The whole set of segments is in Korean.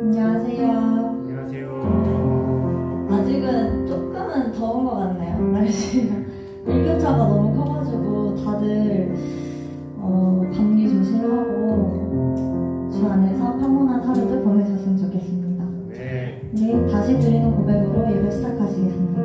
안녕하세요. 안녕하세요. 아직은 조금은 더운 것 같네요, 날씨가. 일교차가 너무 커가지고 다들 감기 조심하고 주 안에서 평온한 하루를 보내셨으면 좋겠습니다. 네. 네, 다시 드리는 고백으로 예배 시작하시겠습니다.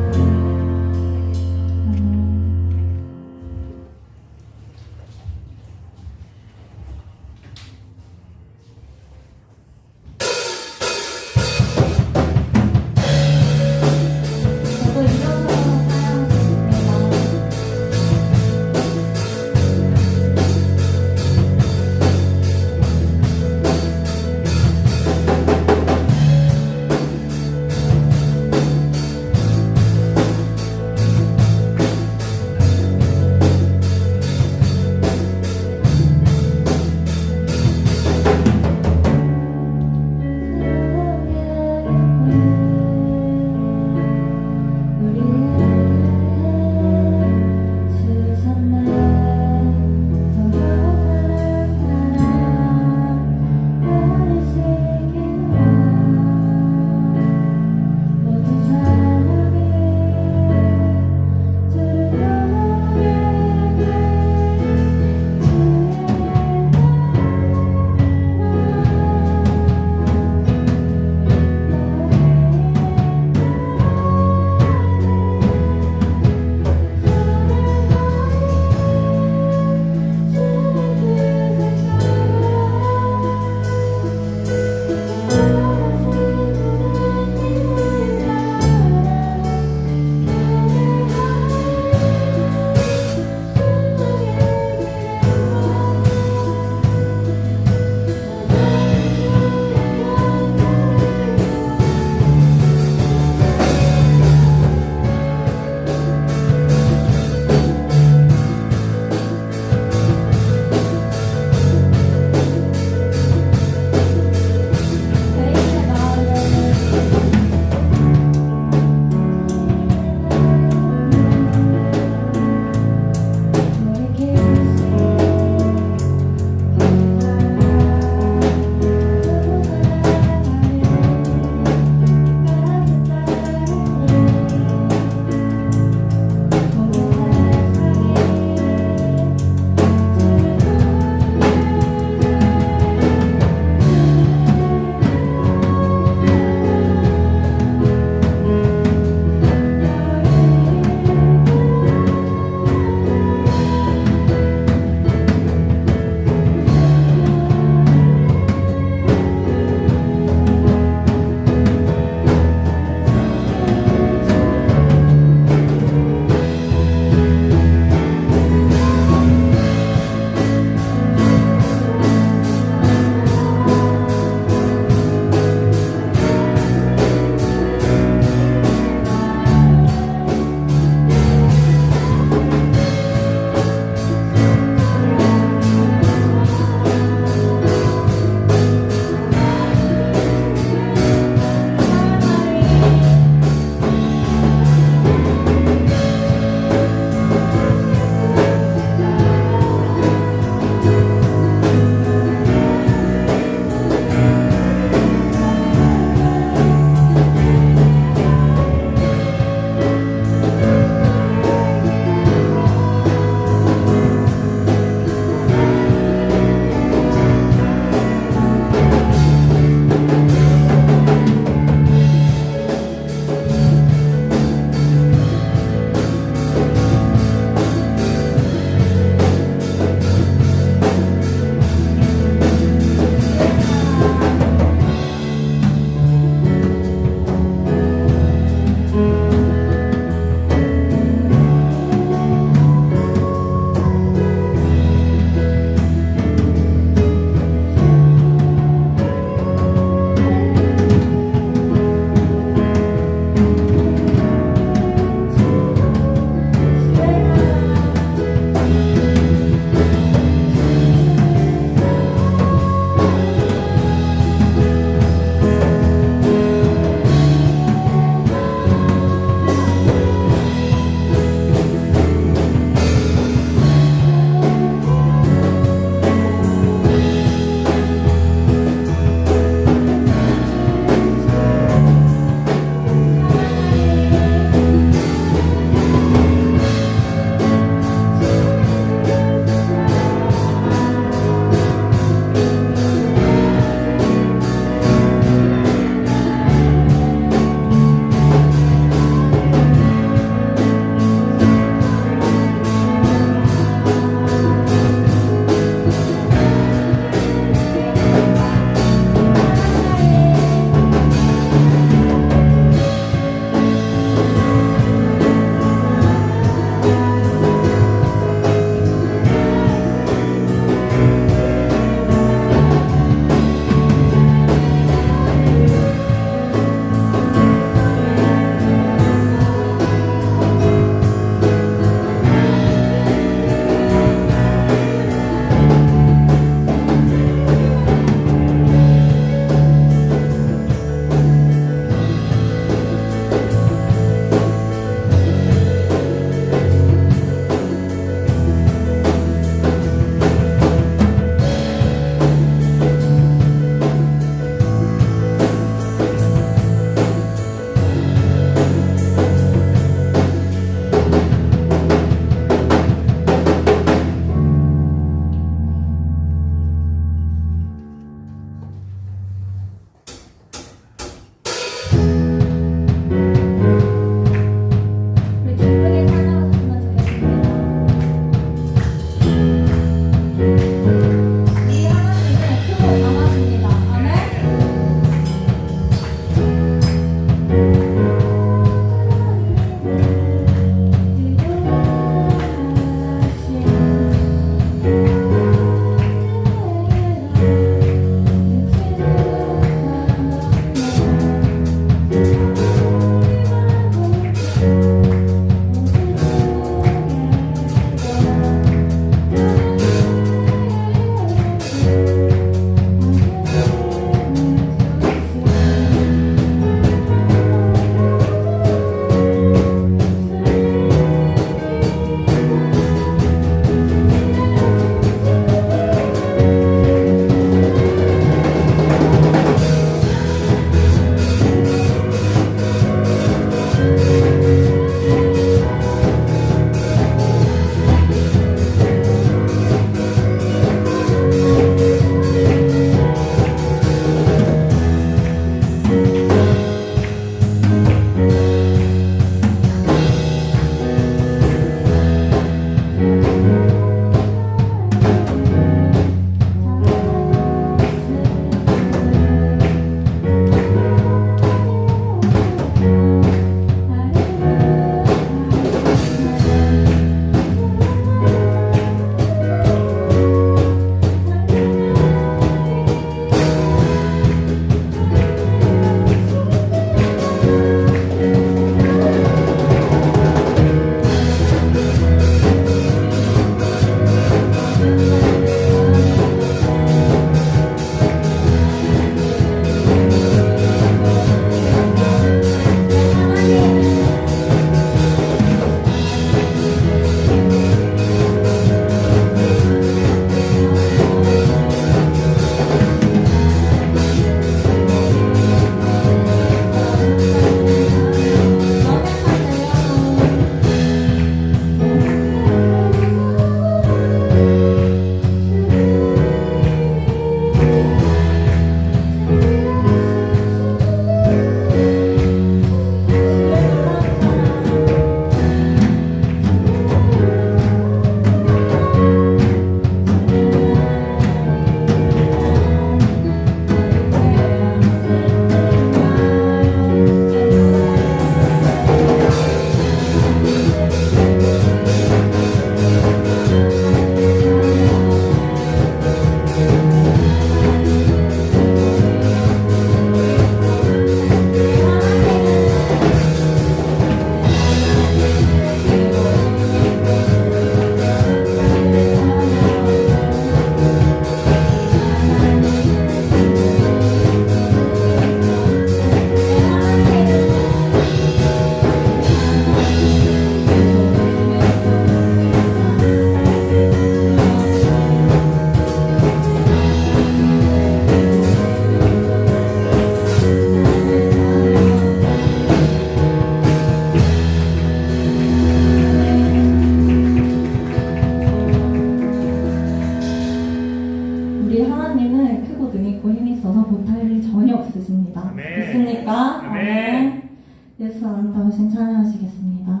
예수 아름다우신 찬양하시겠습니다.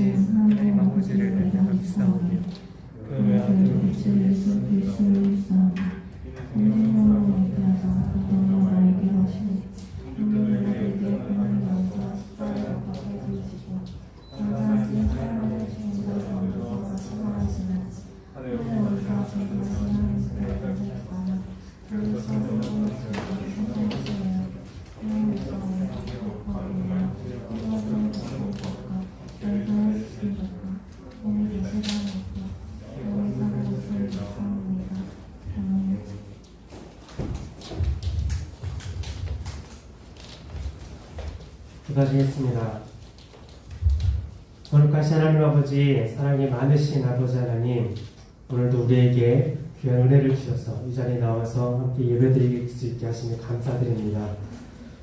전능하신 하나님 아버지를 내가 믿사오니 그 외아들 주 예수 그리스도를 믿사오니 성령으로 잉태하사 그분을 나에게 하시니 그분을 나에게 그분을 먼저 십자가에 못 박혀 죽이시고 장사하신 사랑을 주님과 먼저 사랑하시는 하늘 어디서 전능하신 하나님께 감사하였다며 그리스도 성령으로 성령이시며 하나님께서 기록하오며 이것은 무슨 것과 저희가 해주신 것과 몸이 계시다는 것과 너희 살아계신 믿사옵니다. 아멘. 기도하시겠습니다. 거룩하신 하나님 아버지, 사랑이 많으신 아버지 하나님, 오늘도 우리에게 귀한 은혜를 주셔서 이 자리에 나와서 함께 예배드릴 수 있게 하시니 감사드립니다.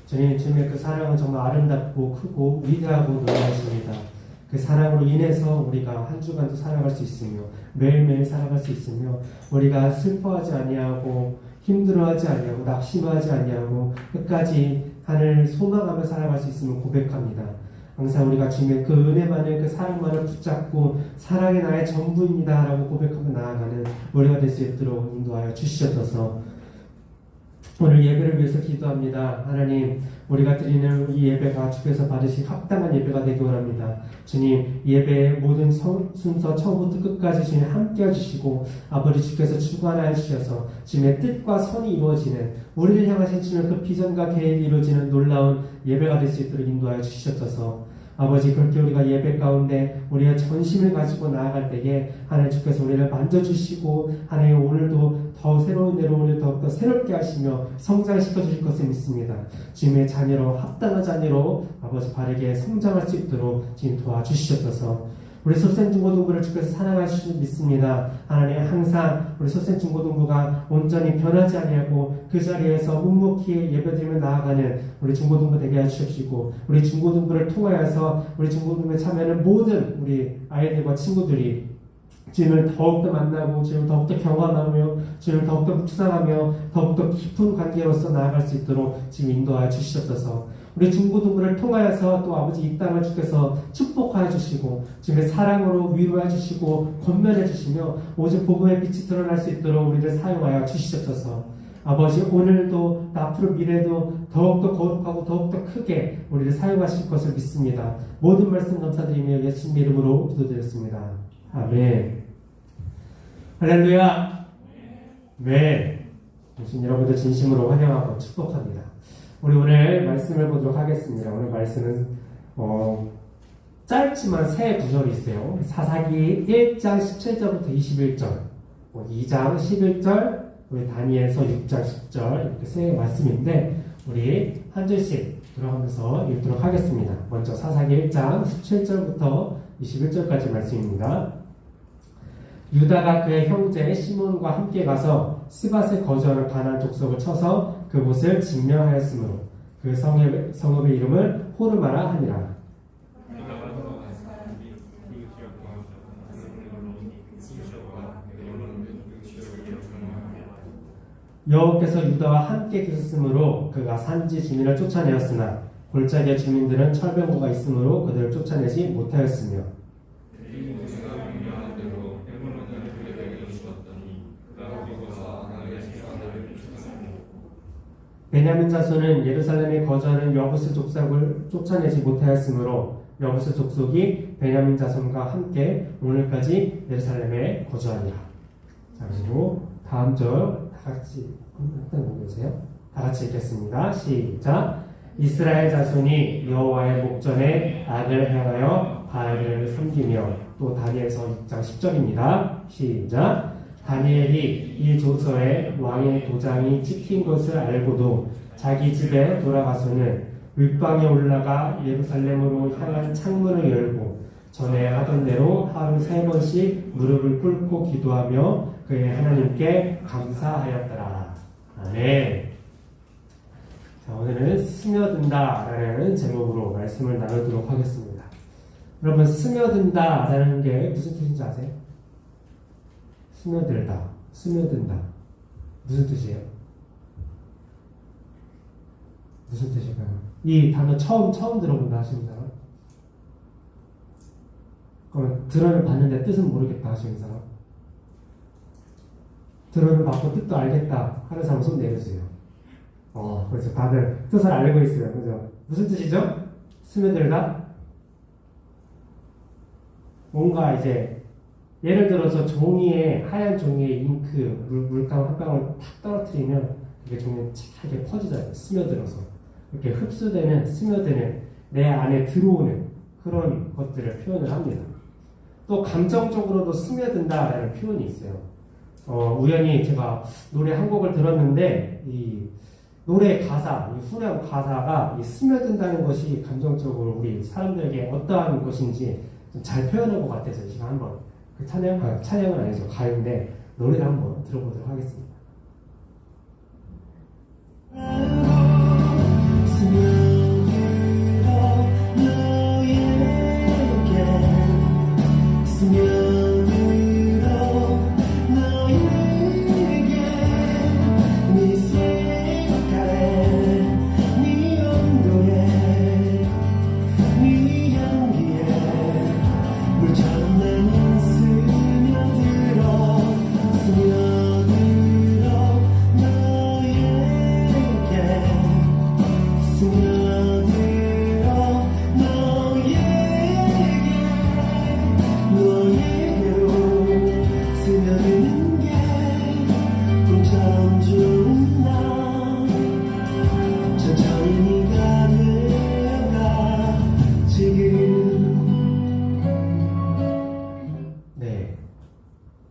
주님의 그 사랑은 정말 아름답고 크고 위대하고 놀라십니다. 그 사랑으로 인해서 우리가 한 주간도 살아갈 수 있으며 매일매일 살아갈 수 있으며 우리가 슬퍼하지 아니하고 힘들어하지 아니하고 낙심하지 아니하고 끝까지 하늘 소망하며 살아갈 수 있음을 고백합니다. 항상 우리가 주님의 그 은혜만을 그 사랑만을 붙잡고 사랑이 나의 전부입니다 라고 고백하며 나아가는 우리가 될 수 있도록 인도하여 주시옵소서. 오늘 예배를 위해서 기도합니다. 하나님, 우리가 드리는 이 예배가 주께서 받으신 합당한 예배가 되기 원합니다. 주님, 예배의 모든 순서 처음부터 끝까지 주님 함께 해주시고 아버지 주께서 주관하여 주셔서 주님의 뜻과 선이 이루어지는 우리를 향하신 주님의 그 비전과 계획이 이루어지는 놀라운 예배가 될 수 있도록 인도하여 주시옵소서. 아버지, 그렇게 우리가 예배 가운데 우리의 전심을 가지고 나아갈 때에 하나님 주께서 우리를 만져주시고 하나님 오늘도 더 새로운 대로 우리를 더욱더 새롭게 하시며 성장시켜 주실 것을 믿습니다. 주님의 자녀로 합당한 자녀로 아버지 바르게 성장할 수 있도록 주님 도와주시옵소서. 우리 소생중고등부를 주께서 사랑하실 줄 믿습니다. 하나님, 항상 우리 소생중고등부가 온전히 변하지 아니하고 그 자리에서 묵묵히 예배드리며 나아가는 우리 중고등부 되게 해주십시고 우리 중고등부를 통하여서 우리 중고등부에 참여하는 모든 우리 아이들과 친구들이 주님을 더욱더 만나고 주님을 더욱더 경험하며 주님을 더욱더 묵상하며 더욱더 깊은 관계로서 나아갈 수 있도록 지금 인도하여 주시옵소서. 우리 중고등부를 통하여서 또 아버지 이 땅을 주께서 축복하여 주시고 주님의 사랑으로 위로해 주시고 권면해 주시며 오직 복음의 빛이 드러날 수 있도록 우리를 사용하여 주시옵소서. 아버지, 오늘도 앞으로 미래도 더욱더 거룩하고 더욱더 크게 우리를 사용하실 것을 믿습니다. 모든 말씀 감사드리며 예수님 이름으로 기도드렸습니다. 아멘. 할렐루야. 네. 예수님 여러분들 진심으로 환영하고 축복합니다. 우리 오늘 말씀을 보도록 하겠습니다. 오늘 말씀은 짧지만 세 구절이 있어요. 사사기 1장 17절부터 21절, 2장 11절, 우리 다니엘서 6장 10절 이렇게 세 말씀인데 우리 한 절씩 들어가면서 읽도록 하겠습니다. 먼저 사사기 1장 17절부터 21절까지 말씀입니다. 유다가 그의 형제 시몬과 함께 가서 스밧에 거주하는 가나안 족속을 쳐서 그곳을 점령하였으므로 그 성읍의 이름을 호르마라 하니라. 여호와께서 유다와 함께 계셨으므로 그가 산지 주민을 쫓아내었으나 골짜기의 주민들은 철병거가 있으므로 그들을 쫓아내지 못하였으며 베냐민 자손은 예루살렘에 거주하는 여부스 족속을 쫓아내지 못하였으므로 여부스 족속이 베냐민 자손과 함께 오늘까지 예루살렘에 거주하니라. 자, 그리고 다음 절 다 같이 한번 보세요. 다 같이 읽겠습니다. 시작. 이스라엘 자손이 여호와의 목전에 악을 행하여 바알을 섬기며 또 다니엘서 6장 10절입니다. 시작. 다니엘이 이 조서에 왕의 도장이 찍힌 것을 알고도 자기 집에 돌아가서는 윗방에 올라가 예루살렘으로 향한 창문을 열고 전에 하던 대로 하루 3번씩 무릎을 꿇고 기도하며 그의 하나님께 감사하였더라. 아멘. 자, 오늘은 스며든다 라는 제목으로 말씀을 나누도록 하겠습니다. 여러분, 스며든다 라는 게 무슨 뜻인지 아세요? 스며들다, 스며든다. 무슨 뜻이에요? 무슨 뜻일까요? 이 단어 처음 들어본다 하시는 사람? 그러면 들어는 봤는데 뜻은 모르겠다 하시는 사람? 들어는 봤고 뜻도 알겠다 하는 사람 손 내려주세요. 그렇죠. 다들 뜻을 알고 있어요. 그죠? 무슨 뜻이죠? 스며들다? 뭔가 이제 예를 들어서 하얀 종이에 잉크, 물감 한 방울 탁 떨어뜨리면 그게 종이에 차게 퍼지잖아요. 스며들어서. 이렇게 흡수되는, 스며드는, 내 안에 들어오는 그런 것들을 표현을 합니다. 또 감정적으로도 스며든다라는 표현이 있어요. 우연히 제가 노래 한 곡을 들었는데 이 노래 가사, 이 후렴 가사가 이 스며든다는 것이 감정적으로 우리 사람들에게 어떠한 것인지 좀 잘 표현한 것 같아서 이 시간 한번 그 찬양은 아니죠. 가요인데 노래를 한번 들어보도록 하겠습니다.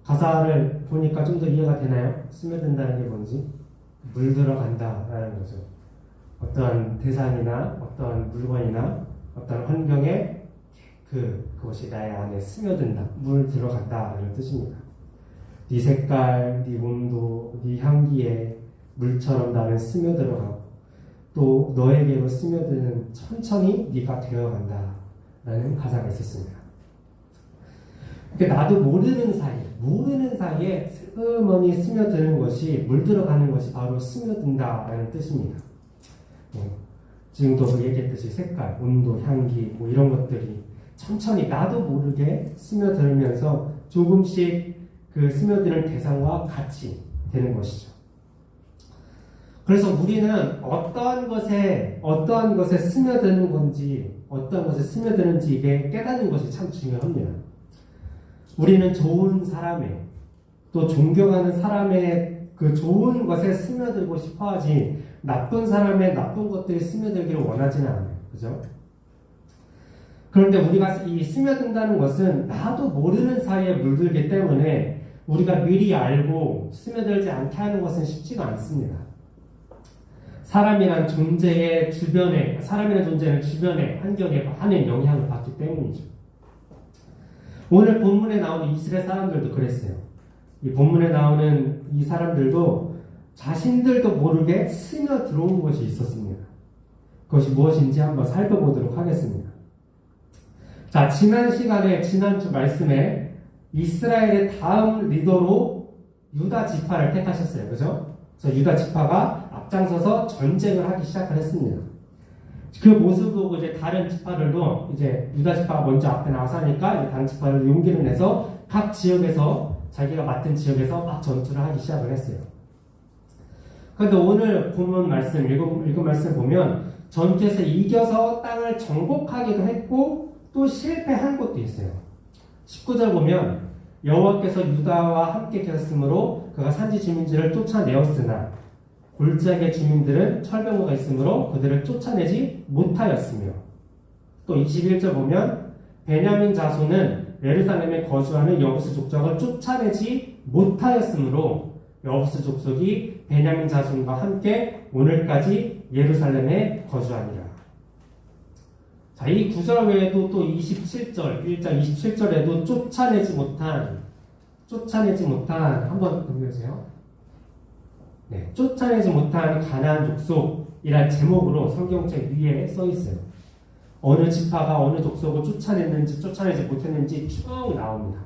가사를 보니까 좀 더 이해가 되나요? 스며든다는 게 뭔지? 물들어간다라는 거죠. 어떠한 대상이나 어떠한 물건이나 어떠한 환경에 그것이 나의 안에 스며든다, 물들어간다라는 뜻입니다. 네 색깔, 네 온도, 네 향기에 물처럼 나는 스며들어가고 또 너에게로 스며드는 천천히 네가 되어간다라는 가사가 있었습니다. 나도 모르는 사이에 슬그머니 스며드는 것이 물들어가는 것이 바로 스며든다라는 뜻입니다. 지금도 얘기했듯이 색깔, 온도, 향기 이런 것들이 천천히 나도 모르게 스며들면서 조금씩 그 스며드는 대상과 같이 되는 것이죠. 그래서 우리는 어떠한 것에 스며드는 건지 어떠한 것에 스며드는지 이게 깨닫는 것이 참 중요합니다. 우리는 좋은 사람의 또 존경하는 사람의 그 좋은 것에 스며들고 싶어 하지 나쁜 사람의 나쁜 것들이 스며들기를 원하지는 않아요. 그죠? 그런데 우리가 이 스며든다는 것은 나도 모르는 사이에 물들기 때문에 우리가 미리 알고 스며들지 않게 하는 것은 쉽지가 않습니다. 사람이란 존재는 주변의 환경에 많은 영향을 받기 때문이죠. 오늘 본문에 나오는 이스라엘 사람들도 그랬어요. 이 본문에 나오는 이 사람들도 자신들도 모르게 스며 들어온 것이 있었습니다. 그것이 무엇인지 한번 살펴보도록 하겠습니다. 자, 지난주 말씀에 이스라엘의 다음 리더로 유다 지파를 택하셨어요. 그죠? 그래서 유다 지파가 앞장서서 전쟁을 하기 시작을 했습니다. 그 모습을 보고 이제 다른 지파들도 이제 유다 지파가 먼저 앞에 나와서 하니까 이제 다른 지파를 용기를 내서 각 지역에서 자기가 맡은 지역에서 막 전투를 하기 시작을 했어요. 그런데 오늘 보면 읽은 말씀 보면 전투에서 이겨서 땅을 정복하기도 했고 또 실패한 것도 있어요. 19절 보면 여호와께서 유다와 함께 계셨으므로 그가 산지 주민들을 쫓아내었으나 골짜기의 주민들은 철병거가 있으므로 그들을 쫓아내지 못하였으며 또 21절 보면 베냐민 자손은 예루살렘에 거주하는 여부스 족적을 쫓아내지 못하였으므로 여부스 족속이 베냐민 자손과 함께 오늘까지 예루살렘에 거주하니라. 자, 이 구절 외에도 또 27절, 1장 27절에도 쫓아내지 못한 한번 넘겨주세요. 네, 쫓아내지 못한 가나안 족속이란 제목으로 성경책 위에 써 있어요. 어느 지파가 어느 족속을 쫓아냈는지 쫓아내지 못했는지 쭉 나옵니다.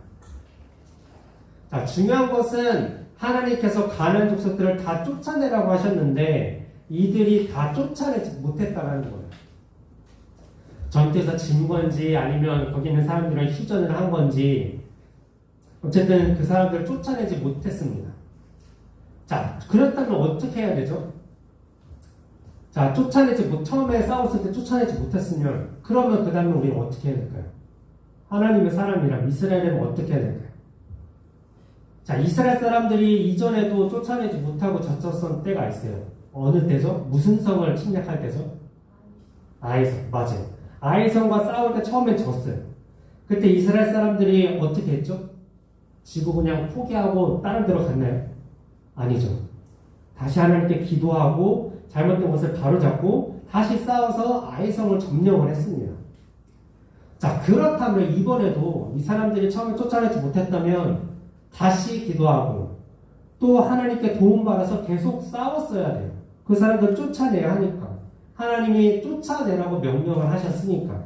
자, 중요한 것은 하나님께서 가나안 족속들을 다 쫓아내라고 하셨는데 이들이 다 쫓아내지 못했다는 거예요. 전투에서 진 건지 아니면 거기 있는 사람들이랑 휴전을 한 건지 어쨌든 그 사람들을 쫓아내지 못했습니다. 자, 그렇다면 어떻게 해야 되죠? 자, 처음에 싸웠을 때 쫓아내지 못했으면 그러면 그 다음에 우리는 어떻게 해야 될까요? 하나님의 사람이랑 이스라엘은 어떻게 해야 될까요? 자, 이스라엘 사람들이 이전에도 쫓아내지 못하고 졌었던 때가 있어요. 어느 때죠? 무슨 성을 침략할 때죠? 아이성, 맞아요. 아이성과 싸울 때 처음엔 졌어요. 그때 이스라엘 사람들이 어떻게 했죠? 지고 그냥 포기하고 다른 데로 갔나요? 아니죠. 다시 하나님께 기도하고 잘못된 것을 바로잡고 다시 싸워서 아이성을 점령을 했습니다. 자, 그렇다면 이번에도 이 사람들이 처음에 쫓아내지 못했다면 다시 기도하고 또 하나님께 도움받아서 계속 싸웠어야 돼요. 그 사람들 쫓아내야 하니까. 하나님이 쫓아내라고 명령을 하셨으니까.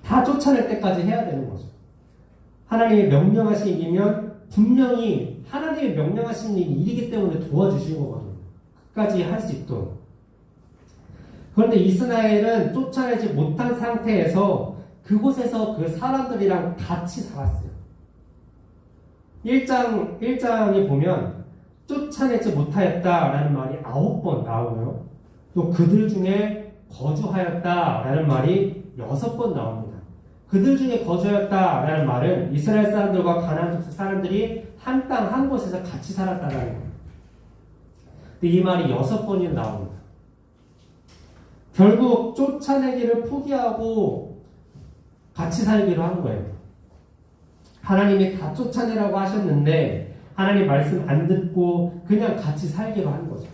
다 쫓아낼 때까지 해야 되는 거죠. 하나님이 명령하신 일이면 분명히 하나님이 명령하신 일이기 때문에 도와주신 거거든요. 끝까지 할 수 있도록. 그런데 이스라엘은 쫓아내지 못한 상태에서 그곳에서 그 사람들이랑 같이 살았어요. 1장에 보면 쫓아내지 못하였다라는 말이 9번 나오고요. 또 그들 중에 거주하였다라는 말이 6번 나옵니다. 그들 중에 거주하였다라는 말은 이스라엘 사람들과 가나안 족속 사람들이 한 땅 한 곳에서 같이 살았다라는 거예요. 근데 이 말이 6번이나 나옵니다. 결국 쫓아내기를 포기하고 같이 살기로 한 거예요. 하나님이 다 쫓아내라고 하셨는데 하나님 말씀 안 듣고 그냥 같이 살기로 한 거죠.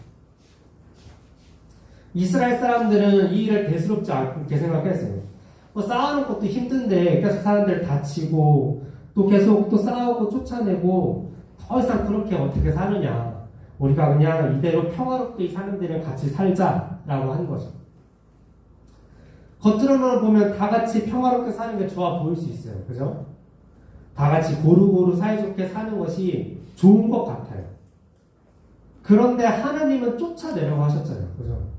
이스라엘 사람들은 이 일을 대수롭지 않게 생각했어요. 싸우는 것도 힘든데 계속 사람들 다치고 또 계속 또 싸우고 쫓아내고 더 이상 그렇게 어떻게 사느냐. 우리가 그냥 이대로 평화롭게 이 사람들이랑 같이 살자라고 한 거죠. 겉으로만 보면 다 같이 평화롭게 사는 게 좋아 보일 수 있어요. 그죠? 다 같이 고루고루 사이좋게 사는 것이 좋은 것 같아요. 그런데 하나님은 쫓아내라고 하셨잖아요. 그죠?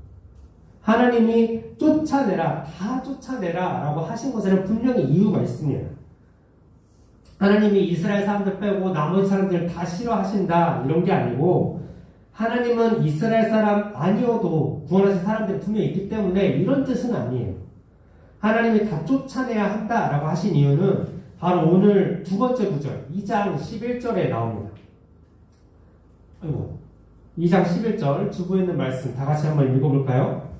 하나님이 쫓아내라, 다 쫓아내라 라고 하신 것에는 분명히 이유가 있습니다. 하나님이 이스라엘 사람들 빼고 나머지 사람들을 다 싫어하신다 이런 게 아니고 하나님은 이스라엘 사람 아니어도 구원하신 사람들이 분명히 있기 때문에 이런 뜻은 아니에요. 하나님이 다 쫓아내야 한다라고 하신 이유는 바로 오늘 두 번째 구절 2장 11절에 나옵니다. 2장 11절 주부에 있는 말씀 다 같이 한번 읽어볼까요?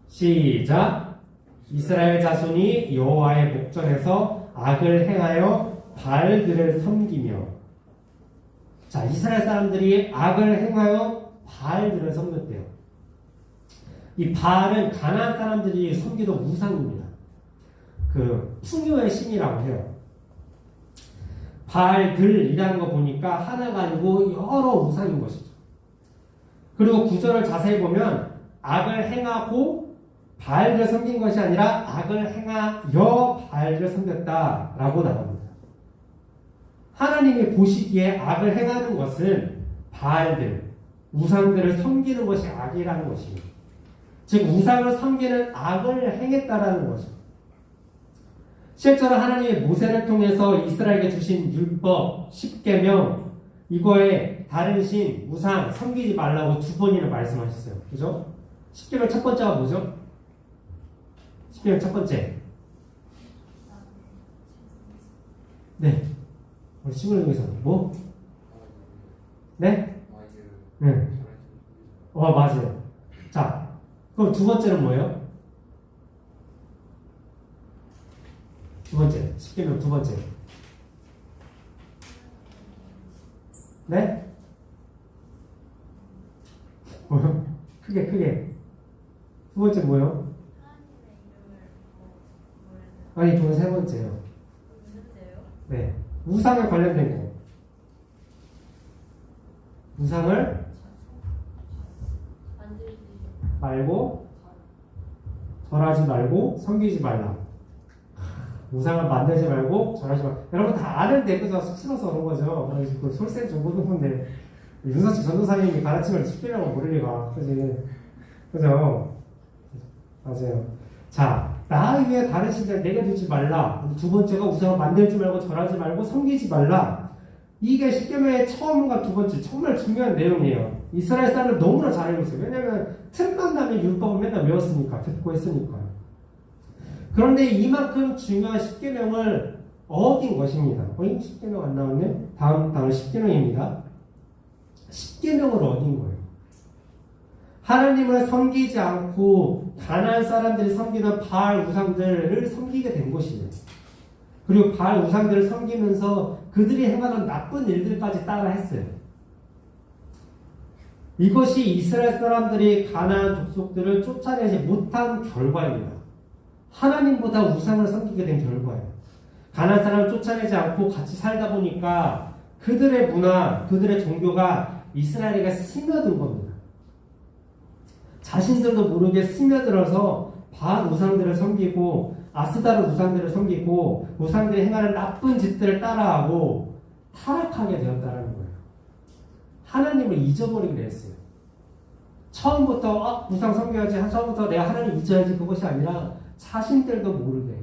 시작. 이스라엘 자손이 여호와의 목전에서 악을 행하여 바알들을 섬기며. 자, 이스라엘 사람들이 악을 행하여 바알들을 섬겼대요. 이 바알은 가나안 사람들이 섬기던 우상입니다. 그 풍요의 신이라고 해요. 바알들이라는 거 보니까 하나가 아니고 여러 우상인 것이죠. 그리고 구절을 자세히 보면 악을 행하고 바알들을 섬긴 것이 아니라 악을 행하여 바알들을 섬겼다라고 나옵니다. 하나님이 보시기에 악을 행하는 것은 바알들, 우상들을 섬기는 것이 악이라는 것입니다. 즉 우상을 섬기는 악을 행했다라는 거죠. 실제로 하나님이 모세를 통해서 이스라엘에게 주신 율법, 10계명 이거에 다른 신, 우상 섬기지 말라고 2번이나 말씀하셨어요. 그죠? 10계명 첫 번째가 뭐죠? 10계명 첫 번째. 네. 우리 친구들 중에서 뭐? 네? 네. 맞아요. 자, 그럼 두 번째는 뭐예요? 두 번째. 10계명 두 번째. 네? 뭐요? 크게. 두 번째 뭐예요? 아니, 그건 세 번째요. 네. 우상에 관련된 거. 우상을 말고, 절하지 말고, 섬기지 말라. 우상을 만들지 말고, 절하지 말고. 여러분 다 아는데, 그죠? 쑥스러워서 그런 거죠. 그 솔쌤 정보는데, 윤서치 전도사님이 가르치면 10개명을 모를 리가. 그지? 그죠? 맞아요. 자, 나 위에 다른 신들 내게 두지 말라. 두 번째가 우상을 만들지 말고 절하지 말고 섬기지 말라. 이게 십계명의 처음과 두 번째 정말 중요한 내용이에요. 이스라엘 사람을 너무나 잘 알고 있어요. 왜냐하면 틈만 나면 율법을 맨날 외웠으니까, 듣고 했으니까. 그런데 이만큼 중요한 십계명을 어긴 것입니다. 십계명 안 나왔네? 다음 십계명입니다. 십계명을 어긴 거예요. 하나님을 섬기지 않고 가나안 사람들이 섬기는 바알 우상들을 섬기게 된 것이에요. 그리고 바알 우상들을 섬기면서 그들이 행하는 나쁜 일들까지 따라 했어요. 이것이 이스라엘 사람들이 가나안 족속들을 쫓아내지 못한 결과입니다. 하나님보다 우상을 섬기게 된 결과예요. 가나안 사람을 쫓아내지 않고 같이 살다 보니까 그들의 문화, 그들의 종교가 이스라엘에게 스며든 겁니다. 자신들도 모르게 스며들어서 바알 우상들을 섬기고 아스다르 우상들을 섬기고 우상들이 행하는 나쁜 짓들을 따라하고 타락하게 되었다는 거예요. 하나님을 잊어버리게 했어요. 처음부터 우상 섬겨야지, 처음부터 내가 하나님 잊어야지 그것이 아니라 자신들도 모르게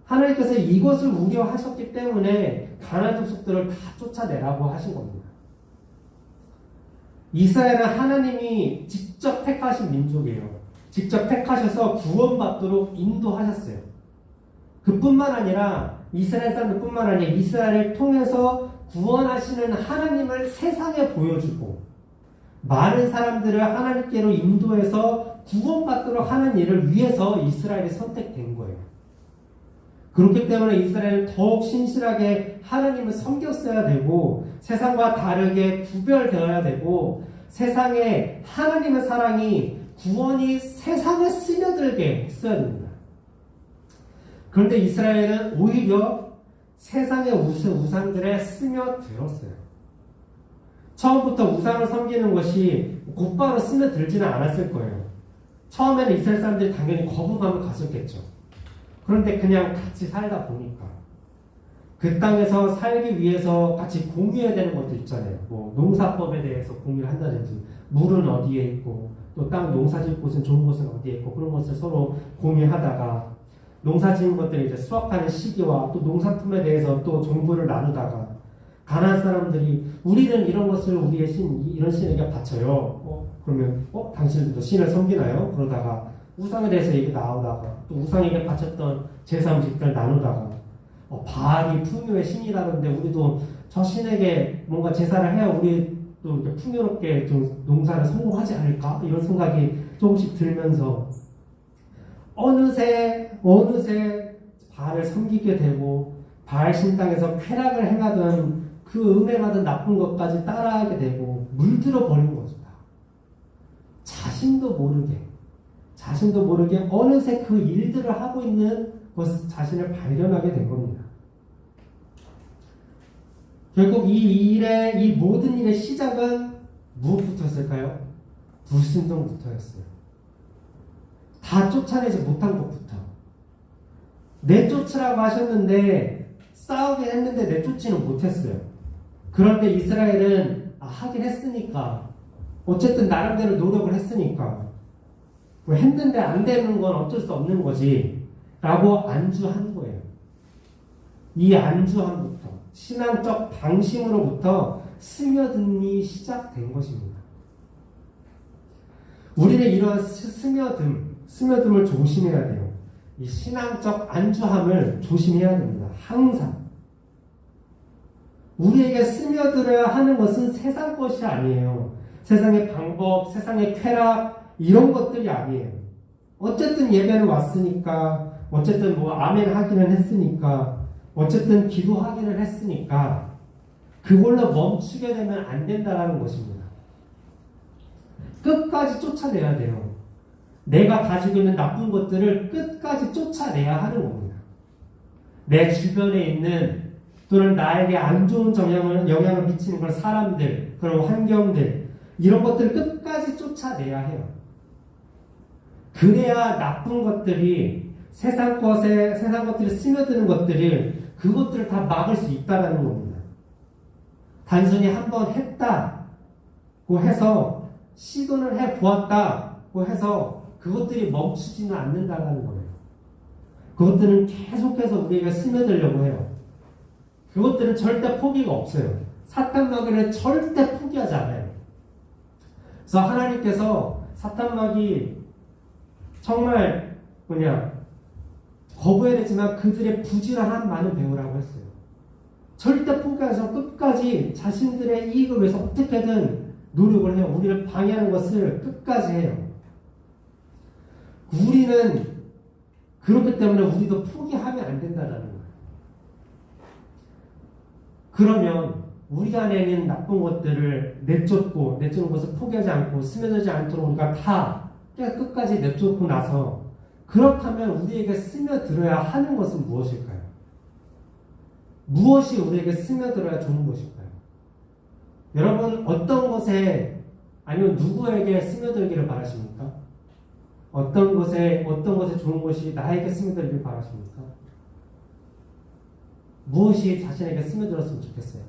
하나님께서 이것을 우려하셨기 때문에 가나안 족속들을 다 쫓아내라고 하신 겁니다. 이스라엘은 하나님이 직접 택하신 민족이에요. 직접 택하셔서 구원받도록 인도하셨어요. 그뿐만 아니라 이스라엘 사람들뿐만 아니라 이스라엘을 통해서 구원하시는 하나님을 세상에 보여주고 많은 사람들을 하나님께로 인도해서 구원받도록 하는 일을 위해서 이스라엘이 선택된 거예요. 그렇기 때문에 이스라엘은 더욱 신실하게 하나님을 섬겼어야 되고 세상과 다르게 구별되어야 되고 세상에 하나님의 사랑이 구원이 세상에 스며들게 했어야 됩니다. 그런데 이스라엘은 오히려 세상의 우상들에 스며들었어요. 처음부터 우상을 섬기는 것이 곧바로 스며들지는 않았을 거예요. 처음에는 이스라엘 사람들이 당연히 거부감을 가졌겠죠. 그런데 그냥 같이 살다 보니까 그 땅에서 살기 위해서 같이 공유해야 되는 것도 있잖아요. 뭐 농사법에 대해서 공유를 한다든지 물은 어디에 있고 또 땅 농사질 곳은 좋은 곳은 어디에 있고 그런 것을 서로 공유하다가 농사지은 것들을 이제 수확하는 시기와 또 농산품에 대해서 또 정보를 나누다가 가나안 사람들이 우리는 이런 것을 우리의 신 이런 신에게 바쳐요. 그러면 당신들도 신을 섬기나요? 그러다가 우상에 대해서 얘기 나오다가 또 우상에게 바쳤던 제사 음식들 나누다가 바알이 풍요의 신이라는데 우리도 저 신에게 뭔가 제사를 해야 우리 또 이렇게 풍요롭게 좀 농사를 성공하지 않을까? 이런 생각이 조금씩 들면서 어느새 바알을 섬기게 되고 바알 신당에서 쾌락을 행하던 그 음행하던 나쁜 것까지 따라하게 되고 물들어 버린 거죠. 자신도 모르게 어느새 그 일들을 하고 있는 것 자신을 발견하게 된 겁니다. 결국 이 모든 일의 시작은 무엇부터였을까요? 불순종부터였어요. 다 쫓아내지 못한 것부터. 내쫓으라고 하셨는데 싸우긴 했는데 내쫓지는 못했어요. 그런데 이스라엘은 하긴 했으니까 어쨌든 나름대로 노력을 했으니까 했는데 안 되는 건 어쩔 수 없는 거지 라고 안주한 거예요. 이 안주함부터 신앙적 방심으로부터 스며듦이 시작된 것입니다. 우리는 이러한 스며듦을 조심해야 돼요. 이 신앙적 안주함을 조심해야 됩니다. 항상 우리에게 스며들어야 하는 것은 세상 것이 아니에요. 세상의 방법, 세상의 쾌락 이런 것들이 아니에요. 어쨌든 예배는 왔으니까 어쨌든 아멘 하기는 했으니까 어쨌든 기도하기는 했으니까 그걸로 멈추게 되면 안 된다는 것입니다. 끝까지 쫓아내야 돼요. 내가 가지고 있는 나쁜 것들을 끝까지 쫓아내야 하는 겁니다. 내 주변에 있는 또는 나에게 안 좋은 영향을 미치는 그런 사람들, 그런 환경들 이런 것들을 끝까지 쫓아내야 해요. 그래야 나쁜 것들이 세상 것들이 스며드는 것들을 그것들을 다 막을 수 있다는 겁니다. 단순히 한번 했다고 해서 시도는 해보았다 한다고 해서 그것들이 멈추지는 않는다는 거예요. 그것들은 계속해서 우리에게 스며들려고 해요. 그것들은 절대 포기가 없어요. 사탄 마귀는 절대 포기하지 않아요. 그래서 하나님께서 사탄 마귀 정말 거부해야 되지만 그들의 부지런한 많은 배우라고 했어요. 절대 포기하지 않고 끝까지 자신들의 이익을 위해서 어떻게든 노력을 해요. 우리를 방해하는 것을 끝까지 해요. 우리는 그렇기 때문에 우리도 포기하면 안 된다는 거예요. 그러면 우리 안에 있는 나쁜 것들을 내쫓는 것을 포기하지 않고 스며들지 않도록 우리가 다 끝까지 내쫓고 나서 그렇다면 우리에게 스며들어야 하는 것은 무엇일까요? 무엇이 우리에게 스며들어야 좋은 것일까요? 여러분 어떤 것에 아니면 누구에게 스며들기를 바라십니까? 어떤 것에 좋은 것이 나에게 스며들기를 바라십니까? 무엇이 자신에게 스며들었으면 좋겠어요?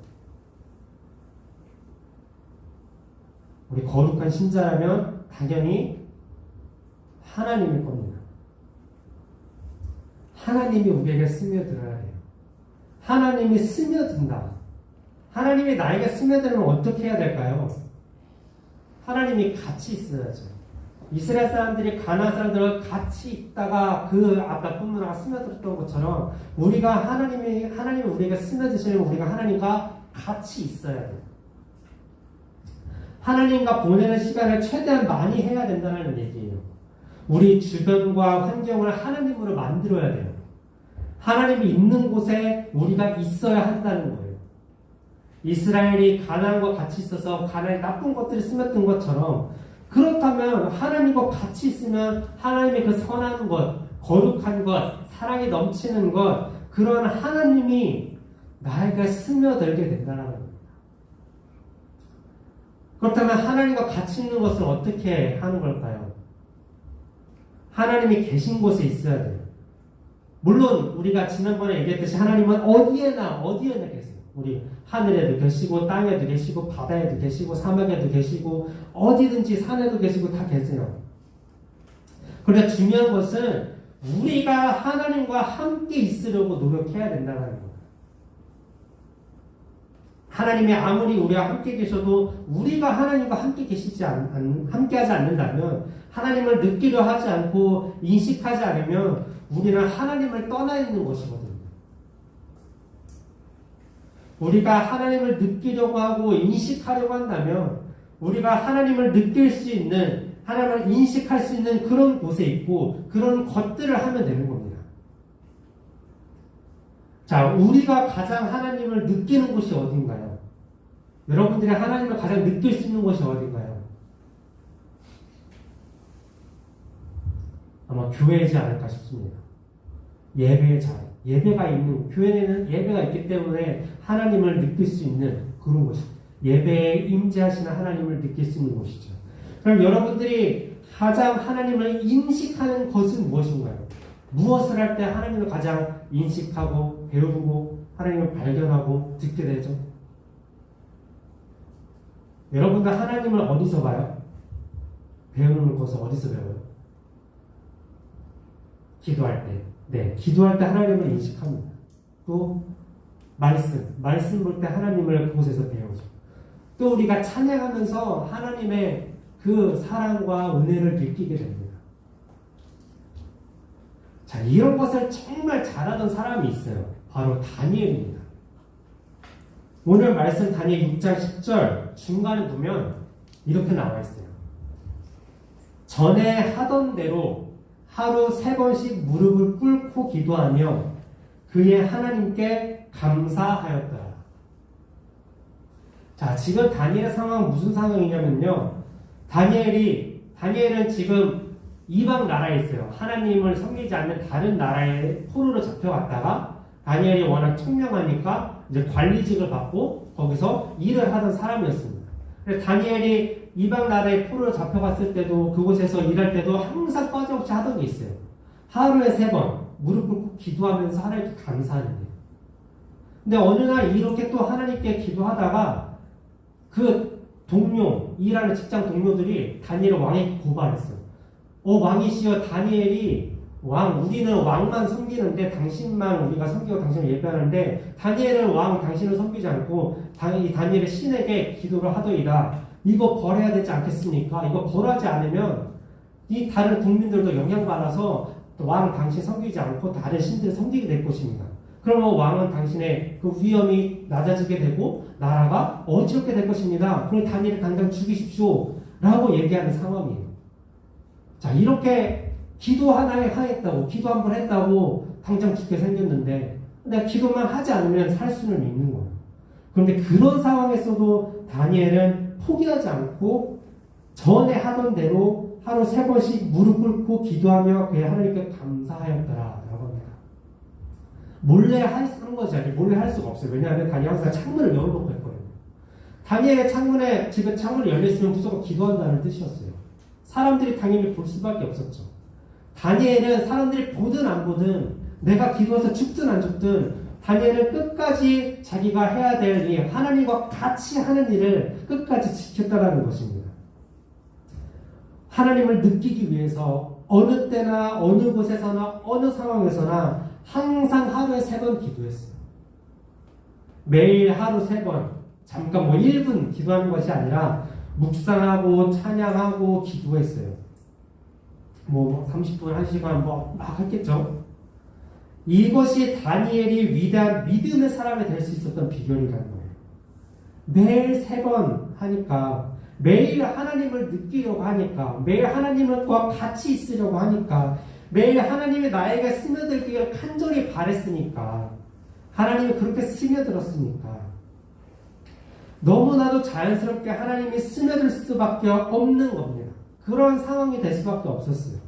우리 거룩한 신자라면 당연히 하나님일 겁니다. 하나님이 우리에게 스며들어야 해요. 하나님이 스며든다. 하나님이 나에게 스며들면 어떻게 해야 될까요? 하나님이 같이 있어야죠. 이스라엘 사람들이 가나안 사람들과 같이 있다가 그 나쁜 문화가 스며들었던 것처럼 하나님이 우리에게 스며드시려면 우리가 하나님과 같이 있어야 돼요. 하나님과 보내는 시간을 최대한 많이 해야 된다는 얘기예요. 우리 주변과 환경을 하나님으로 만들어야 돼요. 하나님이 있는 곳에 우리가 있어야 한다는 거예요. 이스라엘이 가나안과 같이 있어서 가나안에 나쁜 것들이 스며든 것처럼 그렇다면 하나님과 같이 있으면 하나님의 그 선한 것, 거룩한 것, 사랑이 넘치는 것, 그런 하나님이 나에게 스며들게 된다는 겁니다. 그렇다면 하나님과 같이 있는 것을 어떻게 하는 걸까요? 하나님이 계신 곳에 있어야 돼요. 물론 우리가 지난번에 얘기했듯이 하나님은 어디에나 계세요. 우리 하늘에도 계시고 땅에도 계시고 바다에도 계시고 사막에도 계시고 어디든지 산에도 계시고 다 계세요. 그런데 중요한 것은 우리가 하나님과 함께 있으려고 노력해야 된다는 거예요. 하나님이 아무리 우리와 함께 계셔도 우리가 하나님과 함께 함께하지 않는다면 하나님을 느끼려 하지 않고 인식하지 않으면 우리는 하나님을 떠나 있는 것이거든요. 우리가 하나님을 느끼려고 하고 인식하려고 한다면 우리가 하나님을 느낄 수 있는, 하나님을 인식할 수 있는 그런 곳에 있고 그런 것들을 하면 되는 겁니다. 자, 우리가 가장 하나님을 느끼는 곳이 어딘가요? 여러분들이 하나님을 가장 느낄 수 있는 곳이 어딘가요? 아마 교회이지 않을까 싶습니다. 예배의 자리, 예배가 있는, 교회에는 예배가 있기 때문에 하나님을 느낄 수 있는 그런 곳이죠. 예배에 임재하시는 하나님을 느낄 수 있는 곳이죠. 그럼 여러분들이 가장 하나님을 인식하는 것은 무엇인가요? 무엇을 할 때 하나님을 가장 인식하고 배우고 하나님을 발견하고 듣게 되죠? 여러분들 하나님을 어디서 봐요? 배우는 것을 어디서 배워요? 기도할 때. 네, 기도할 때 하나님을 인식합니다. 또 말씀 볼 때 하나님을 그곳에서 배우죠. 또 우리가 찬양하면서 하나님의 그 사랑과 은혜를 느끼게 됩니다. 자, 이런 것을 정말 잘하던 사람이 있어요. 바로 다니엘입니다. 오늘 말씀 다니엘 6장 10절 중간에 보면 이렇게 나와 있어요. 전에 하던 대로 하루 3번씩 무릎을 꿇고 기도하며 그의 하나님께 감사하였더라. 자, 지금 다니엘의 상황은 무슨 상황이냐면요. 다니엘은 지금 이방 나라에 있어요. 하나님을 섬기지 않는 다른 나라에 포로로 잡혀갔다가 다니엘이 워낙 총명하니까 이제 관리직을 받고 거기서 일을 하던 사람이었습니다. 다니엘이 이방 나라에 포로로 잡혀갔을 때도 그곳에서 일할 때도 항상 빠짐없이 하던 게 있어요. 하루에 3번 무릎 꿇고 기도하면서 하나님께 감사하는 거예요. 근데 어느 날 이렇게 또 하나님께 기도하다가 그 일하는 직장 동료들이 다니엘을 왕에게 고발했어요. 왕이시여 다니엘이 우리는 왕만 섬기는데 당신만 우리가 섬기고 당신을 예배하는데 다니엘은 당신을 섬기지 않고 이 다니엘의 신에게 기도를 하더이다. 이거 벌해야 되지 않겠습니까? 이거 벌하지 않으면 이 다른 국민들도 영향받아서 당신 섬기지 않고 다른 신들을 섬기게 될 것입니다. 그러면 왕은 당신의 그 위엄이 낮아지게 되고 나라가 어지럽게 될 것입니다. 그럼 다니엘을 당장 죽이십시오 라고 얘기하는 상황이에요. 자, 이렇게 기도 하나에 하였다고, 기도 한 번 했다고 당장 죽게 생겼는데 내가 기도만 하지 않으면 살 수는 있는 거예요. 그런데 그런 상황에서도 다니엘은 포기하지 않고 전에 하던 대로 하루 3번씩 무릎 꿇고 기도하며 그의 하나님께 감사하였더라 라고 합니다. 몰래 하는 거지 아니 몰래 할 수가 없어요. 왜냐하면 다니엘 항상 창문을 열어놓고 했거든요. 다니엘의 집에 창문이 열려있으면 무조건 기도한다는 뜻이었어요. 사람들이 당연히 볼 수밖에 없었죠. 다니엘은 사람들이 보든 안 보든 내가 기도해서 죽든 안 죽든 다니엘은 끝까지 자기가 해야 될 일, 하나님과 같이 하는 일을 끝까지 지켰다라는 것입니다. 하나님을 느끼기 위해서 어느 때나 어느 곳에서나 어느 상황에서나 항상 하루에 3번 기도했어요. 매일 하루 3번 잠깐 1분 기도하는 것이 아니라 묵상하고 찬양하고 기도했어요. 30분, 1시간 막 했겠죠. 이것이 다니엘이 위대한 믿음의 사람이 될 수 있었던 비결이라는 거예요. 매일 3번 하니까, 매일 하나님을 느끼려고 하니까, 매일 하나님과 같이 있으려고 하니까, 매일 하나님이 나에게 스며들기를 간절히 바랬으니까, 하나님이 그렇게 스며들었으니까, 너무나도 자연스럽게 하나님이 스며들 수밖에 없는 겁니다. 그런 상황이 될 수밖에 없었어요.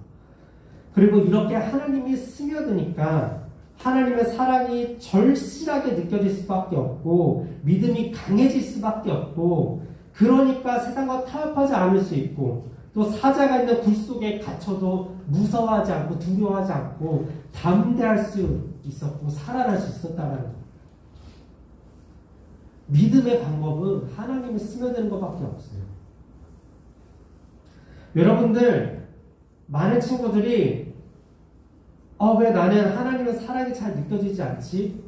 그리고 이렇게 하나님이 스며드니까 하나님의 사랑이 절실하게 느껴질 수밖에 없고 믿음이 강해질 수밖에 없고 그러니까 세상과 타협하지 않을 수 있고 또 사자가 있는 굴 속에 갇혀도 무서워하지 않고 두려워하지 않고 담대할 수 있었고 살아날 수 있었다는 거예요. 믿음의 방법은 하나님이 스며드는 것밖에 없어요. 여러분들 많은 친구들이 왜 나는 하나님의 사랑이 잘 느껴지지 않지?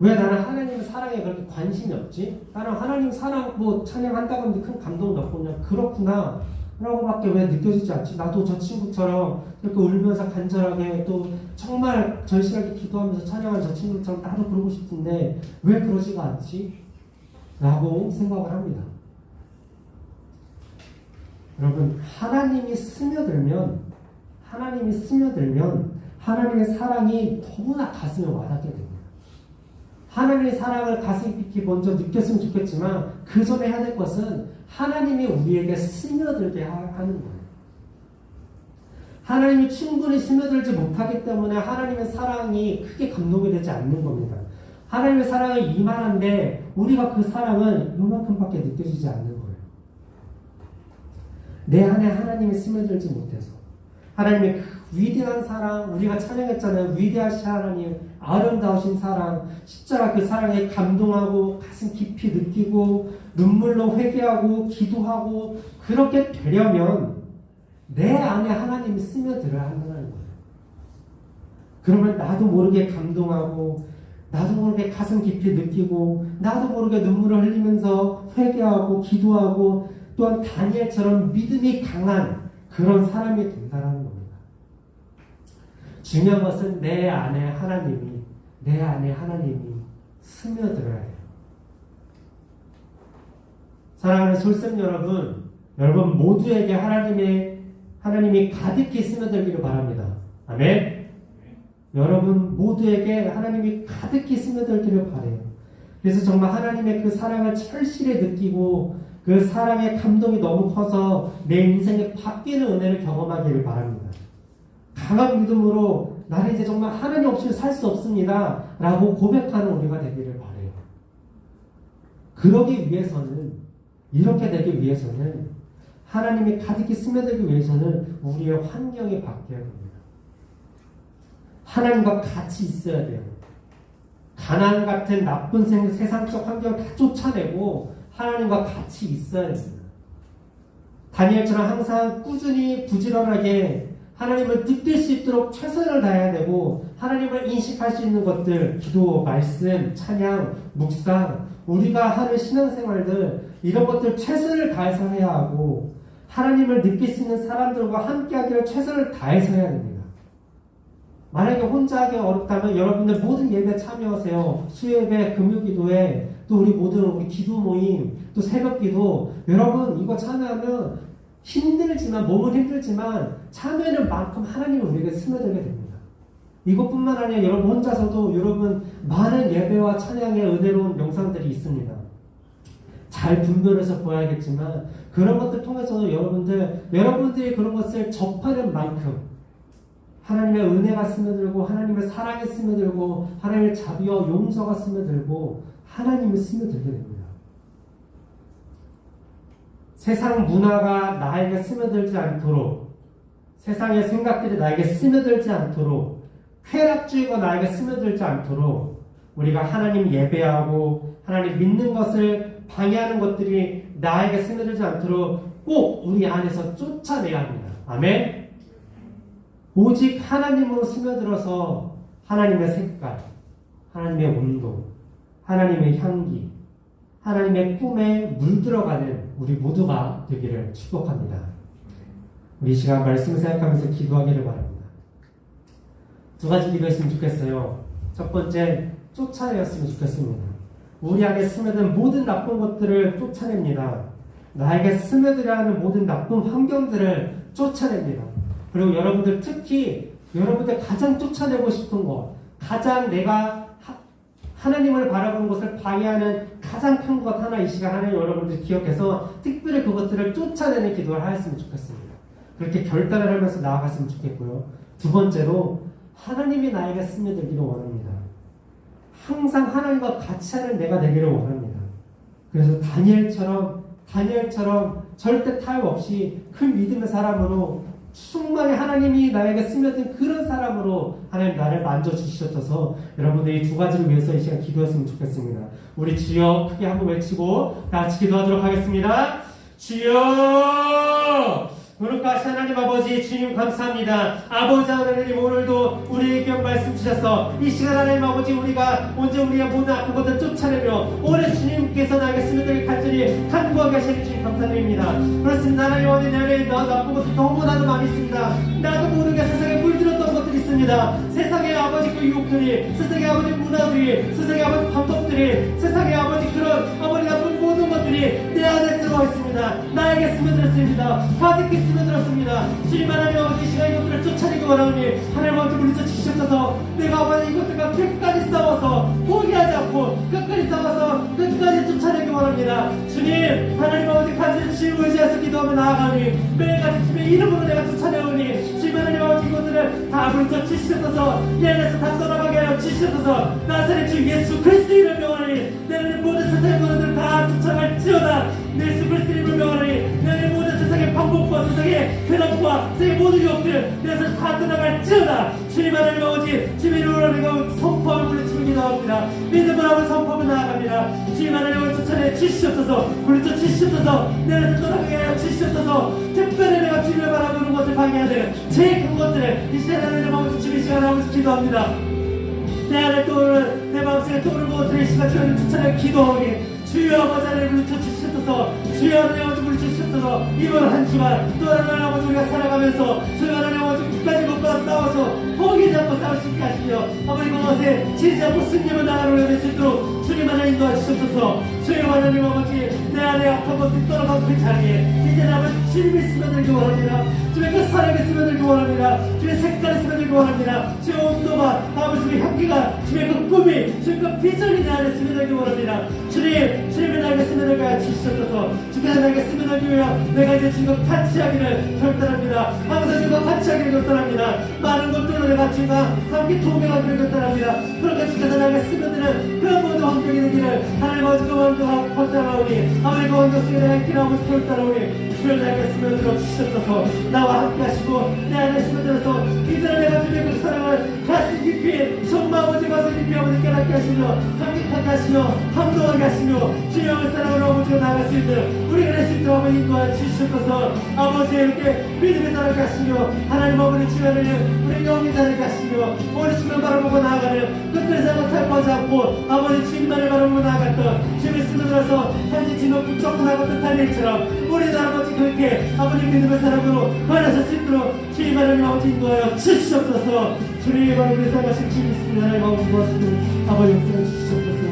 왜 나는 하나님의 사랑에 그렇게 관심이 없지? 나는 하나님 사랑 찬양한다고 하는데 큰 감동도 없고 그냥 그렇구나 라고밖에 왜 느껴지지 않지? 나도 저 친구처럼 이렇게 울면서 간절하게 또 정말 절실하게 기도하면서 찬양하는 저 친구처럼 나도 그러고 싶은데 왜 그러지가 않지? 라고 생각을 합니다. 여러분, 하나님이 스며들면 하나님의 사랑이 너무나 가슴에 와닿게 됩니다. 하나님의 사랑을 가슴 깊이 먼저 느꼈으면 좋겠지만 그 전에 해야 될 것은 하나님이 우리에게 스며들게 하는 거예요. 하나님이 충분히 스며들지 못하기 때문에 하나님의 사랑이 크게 감동이 되지 않는 겁니다. 하나님의 사랑은 이만한데 우리가 그 사랑은 요만큼밖에 느껴지지 않는 거예요. 내 안에 하나님이 스며들지 못해서 하나님의 그 위대한 사랑, 우리가 찬양했잖아요. 위대하신 하나님, 아름다우신 사랑, 십자가 그 사랑에 감동하고 가슴 깊이 느끼고 눈물로 회개하고 기도하고 그렇게 되려면 내 안에 하나님이 스며들어야 한다는 거예요. 그러면 나도 모르게 감동하고 나도 모르게 가슴 깊이 느끼고 나도 모르게 눈물을 흘리면서 회개하고 기도하고 또한 다니엘처럼 믿음이 강한 그런 사람이 된다는 겁니다. 중요한 것은 내 안에 하나님이 스며들어야 해요. 사랑하는 솔쌤 여러분 모두에게 하나님이 가득히 스며들기를 바랍니다. 아멘. 여러분 모두에게 하나님이 가득히 스며들기를 바라요. 그래서 정말 하나님의 그 사랑을 절실히 느끼고 그 사랑의 감동이 너무 커서 내 인생에 바뀌는 은혜를 경험하기를 바랍니다. 강한 믿음으로 나는 이제 정말 하나님 없이는 살 수 없습니다 라고 고백하는 우리가 되기를 바라요. 그러기 위해서는 이렇게 되기 위해서는 하나님이 가득히 스며들기 위해서는 우리의 환경이 바뀌어야 됩니다. 하나님과 같이 있어야 돼요. 가난 같은 나쁜 세상적 환경을 다 쫓아내고 하나님과 같이 있어야 됩니다. 다니엘처럼 항상 꾸준히 부지런하게 하나님을 느낄 수 있도록 최선을 다해야 되고 하나님을 인식할 수 있는 것들, 기도, 말씀, 찬양, 묵상, 우리가 하는 신앙생활들 이런 것들 최선을 다해서 해야 하고 하나님을 느낄 수 있는 사람들과 함께하기를 최선을 다해서 해야 됩니다. 만약에 혼자 하기 어렵다면 여러분들 모든 예배 참여하세요. 수요예배, 금요기도에 또 우리 모든 우리 기도 모임, 또 새벽기도 여러분 이거 참여하면 힘들지만 몸은 힘들지만 참여하는 만큼 하나님은 우리에게 스며들게 됩니다. 이것뿐만 아니라 여러분 혼자서도 여러분 많은 예배와 찬양의 은혜로운 영상들이 있습니다. 잘 분별해서 보아야겠지만 그런 것들 통해서도 여러분들이 그런 것을 접하는 만큼 하나님의 은혜가 스며들고 하나님의 사랑이 스며들고 하나님의 자비와 용서가 스며들고 하나님이 스며들게 됩니다. 세상 문화가 나에게 스며들지 않도록 세상의 생각들이 나에게 스며들지 않도록 쾌락주의가 나에게 스며들지 않도록 우리가 하나님 예배하고 하나님 믿는 것을 방해하는 것들이 나에게 스며들지 않도록 꼭 우리 안에서 쫓아내야 합니다. 아멘. 오직 하나님으로 스며들어서 하나님의 색깔, 하나님의 온도, 하나님의 향기, 하나님의 꿈에 물들어가는 우리 모두가 되기를 축복합니다. 우리 이 시간 말씀을 생각하면서 기도하기를 바랍니다. 두 가지 기도했으면 좋겠어요. 첫 번째, 쫓아내었으면 좋겠습니다. 우리 안에 스며든 모든 나쁜 것들을 쫓아냅니다. 나에게 스며들어야 하는 모든 나쁜 환경들을 쫓아냅니다. 그리고 여러분들 특히 여러분들 가장 쫓아내고 싶은 것, 가장 내가 하나님을 바라보는 것을 방해하는 가장 큰 것 하나 이 시간 하나님 여러분들 기억해서 특별히 그것들을 쫓아내는 기도를 하였으면 좋겠습니다. 그렇게 결단을 하면서 나아갔으면 좋겠고요. 두 번째로 하나님이 나에게 스며들기를 원합니다. 항상 하나님과 같이 하는 내가 되기를 원합니다. 그래서 다니엘처럼 절대 타협 없이 큰 믿음의 사람으로 충만히 하나님이 나에게 스며든 그런 사람으로 하나님 나를 만져주시옵소서. 여러분들이 두 가지를 위해서 이 시간 기도했으면 좋겠습니다. 우리 주여 크게 한번 외치고 다 같이 기도하도록 하겠습니다. 주여 거룩하신 하나님 아버지 주님 감사합니다. 아버지 하나님 오늘도 우리에게 말씀 주셔서 이 시간 하나님 아버지 우리가 언제 우리의 모든 악한 것을 쫓아내며 오늘 주님께서 나에게 스며들게 간절히 간구하게 하시니 주님 감사드립니다. 그렇습니다. 하나님 아버지 내 안에 나쁜 것도 너무나도 많이 있습니다. 나도 모르게 세상에 물들었던 것들이 있습니다. 세상의 아버지 그 유혹들이, 세상의 아버지 문화들이, 세상의 아버지 방법들이, 세상의 아버지 그런 아버지 나쁜 모든 것들이 내 안에 들어와 있습니다. 나에게 스며들었습니다. 가득히 스며들었습니다. 주님 하나님 아버지 이 시간 이것들을 쫓아내기 원하오니 하나님 아버지 물리쳐 주시옵소서. 내가 아버지 이것들과 끝까지 싸워서 포기하지 않고 끝까지 싸워서 끝까지 쫓아내기 원합니다. 주님 하나님 아버지 간절히 주님 의지해서 기도하며 나아가니 매일같이 주님의 이름으로 내가 쫓아내오니 주님 하나님 아버지 이것들을 다 물리쳐 주시옵소서. 내 안에서 다 떠나가게 하여 주시옵소서. 나사렛 주 예수 그리스도 이름을 명하니 내 모든 세상의 것들을 다 쫓아갈지어다. 예수 그리스도 이름을 명하니 내 모든 세상의 방법과 세상의 괴롭과 세상의 모든 유혹들 내에서 다 떠나갈지어다. 주님 하나님 아버지 주님 이름으로 내가 선포함을 물리치고 기도합니다. 믿음을 하고 선포하며 나아갑니다. 주님 하나님 아버지 쫓아내 주시옵소서. 물리쳐 주시옵소서. 내 안에서 떠나가게 하여 주시옵소서. 특별히 내가 주님을 바라보는 것을 방해하는 제일 큰 것들을 이 시간 하나님 아버지 주님 시간 아버지 기도합니다. 내 안에 떠오르는 내 마음속에 떠오르는 것들을 이 시간 주님 쫓아내 기도하오니 주여 아버지 하나님 물리쳐 주시옵소서. 주여 하나님 아버지 물리쳐 주시옵소서. 이번 한 주간 또 하나님 아버지 우리가 살아가면서 주여 하나님 아버지 끝까지 못과 싸워서 포기하지 않고 싸울 수 있게 하시며 아버지 그것에 지지 않고 승리를 나가는 수 있도록 주님 하나님 도와주시옵소서. 주여 하나님 아버지 내 안에 악한 것들이 떠나가고 그 자리에 이제 아버지 주님이 스며들기 원합니다. 주의 그 사랑이 스며들기 원합니다. 주의 색깔이 스며들기 원합니다. 주의 온도가 아버지 주의 향기가 주의 그 꿈이 주의 그 비전이 내 안에 스며들기 원합니다. 주님이 나에게 스며들게 하여 주시옵소서. 주께서 나에게 스며들기 위하여 내가 이제 주님과 같이 하기를 결단합니다. 항상 주님과 같이 하기를 결단합니다. 많은 것들로 내가 주님과 함께 동행하기를 결단합니다. 그러니까 주께서 나에게 스며드는 그런 모든 환경이 되기를 하나님 아버지 그 환경하고 결단하오니 아버지 그 환경 속에 내가 있기라고 결단하오니 주여 나에게 스며들어 주시옵소서. 나와 함께 하시고 내 안에 스며들어서 이제는 내가 주님의 그 사랑을 가슴 깊이 정말 아버지 가슴 깊이 아버지 깨닫게 하시며 강력하게 하시며 감동하게 하시며 주님의 사랑으로 아버지가 나아갈 수 있는 우리가 될 수 있도록 아버지 인도하여 주시옵소서. 아버지 이렇게 믿음의 자라게 하시며 하나님 아버지 주변에는 우리 영이 자라게 하시며 우리 주변 바라보고 나아가는 끝을 잡고 탈포하지 않고 아버지 주님만을 바라보고 나아갔던 주님의 쓰는 들어서 현지 진호 북적분하고 뜻한 일처럼 우리 아버지 그렇게 아버지 믿음의 사랑으로 변화할 수 있도록 주님 하나님 아버지 인도하여 주시옵소서. 주님의 바로 살아가신 주님 있습니다. 하나님 아버지 도와주시고 아버지 역사를 주시옵소서.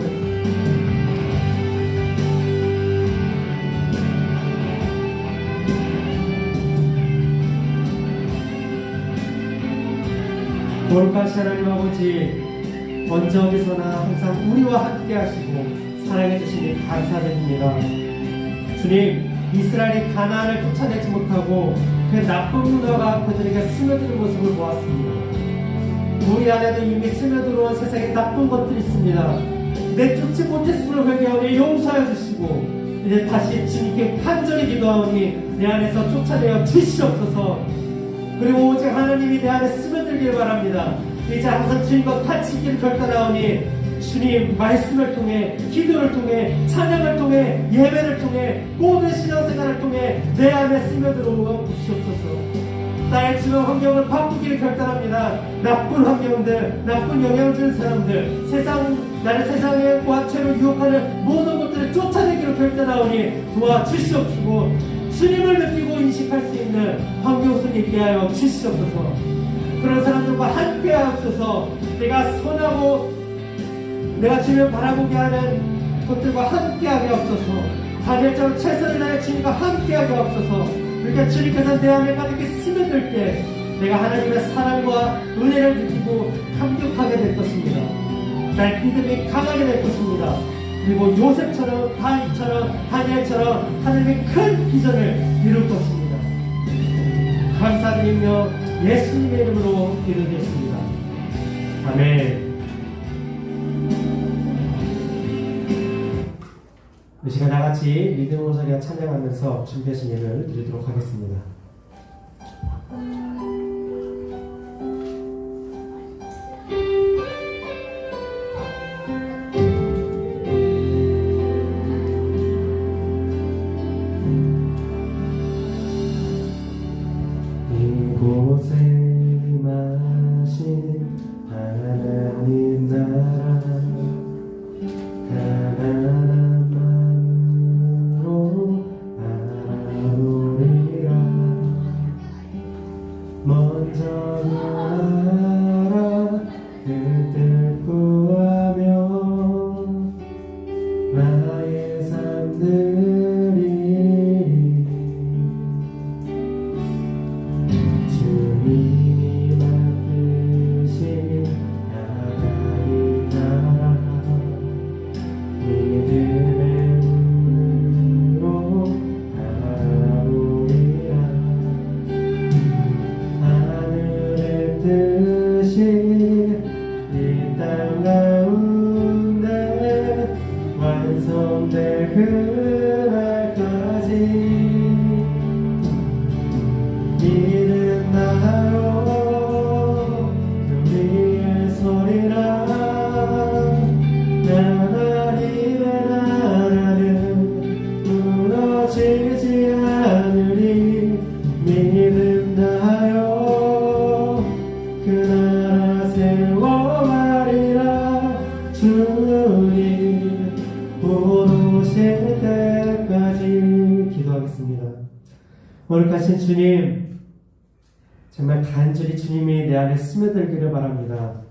거룩하신 하나님 아버지 먼저 어디서나 항상 우리와 함께 하시고 사랑해 주시니 감사드립니다. 주님, 이스라엘이 가나안을 쫓아내지 못하고 그 나쁜 문화가 그들에게 스며드는 모습을 보았습니다. 우리 안에도 이미 스며들어온 세상에 나쁜 것들이 있습니다. 내쫓지 못했음을 회개하오니 용서하여 주시고 이제 다시 주님께 간절히 기도하오니 내 안에서 쫓아내어 주시옵소서. 그리고 오직 하나님이 내 안에 스며들기를 바랍니다. 이제 항상 주님과 같이 있기를 결단하오니 주님 말씀을 통해 기도를 통해 찬양을 통해 예배를 통해 모든 신앙생활을 통해 내 안에 스며들어 주시옵소서. 나의 주변 환경을 바꾸기를 결단합니다. 나쁜 환경들, 나쁜 영향을 주는 사람들, 나를 세상의 과체로 유혹하는 모든 것들을 쫓아내기로 결단하오니 도와주시옵시고 주님을 느끼고 인식할 수 있는 환경 속에 있게 하여 주시옵소서. 그런 사람들과 함께 하옵소서. 내가 선하고 내가 주님을 바라보게 하는 것들과 함께 하게 하옵소서. 다니엘처럼 최선을 다해 주님과 함께 하게 하옵소서. 그러니까 주님께서 내 안에 가득히 스며들 때 내가 하나님의 사랑과 은혜를 느끼고 감격하게 될 것입니다. 날 믿음이 강하게 될 것입니다. 그리고 요셉처럼 다니엘처럼 하나님의 큰 비전을 이룰 것입니다. 감사드리며 예수님의 이름으로 기도드렸습니다. 아멘. 이 시간 나같이 믿음으로 저희가 찬양하면서 준비하신 예배를 드리도록 하겠습니다. 이곳에 마신 하나님 나라 가난한 마음으로 알아보리라. 먼저 나라 그 뜻 구하며 나의 삶들이 주님이 맡기신 하나님 나라 믿음의 눈으로 바라보리라. 하늘의 뜻이 이 땅 가운데 완성될 그날까지 믿음나로 우리의 소리라. 하나님의 나라는 무너지지 않으리. 믿음나요 그 나라 세워가리라. 주님 오실 때까지. 기도하겠습니다. 거룩하신 주님, 정말 간절히 주님이 내 안에 스며들기를 바랍니다.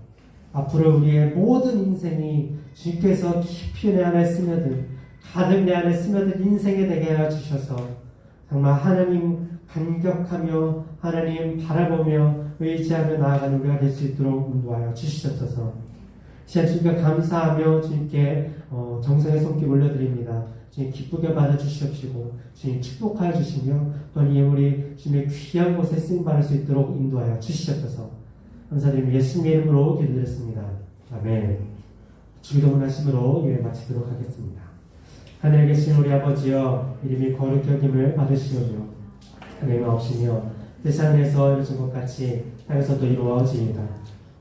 앞으로 우리의 모든 인생이 주께서 깊이 내 안에 가득 내 안에 스며들 인생이 되게 하여 주셔서 정말 하나님 감격하며 하나님 바라보며 의지하며 나아가는 우리가 될 수 있도록 인도하여 주시옵소서. 시간 주님께 감사하며 주님께 정성의 손길 올려드립니다. 주님 기쁘게 받아주시옵시고 주님 축복하여 주시며 또한 예물이 주님의 귀한 곳에 쓰임받을 수 있도록 인도하여 주시옵소서. 감사드리며 예수님의 이름으로 기도드렸습니다. 아멘. 주기도문 하심으로 예배 마치도록 하겠습니다. 하늘에 계신 우리 아버지여, 이름이 거룩히 여김을 받으시오며 하나님 없이며 뜻 하늘에서 이루어진 것 같이 땅에서도 이루어지이다.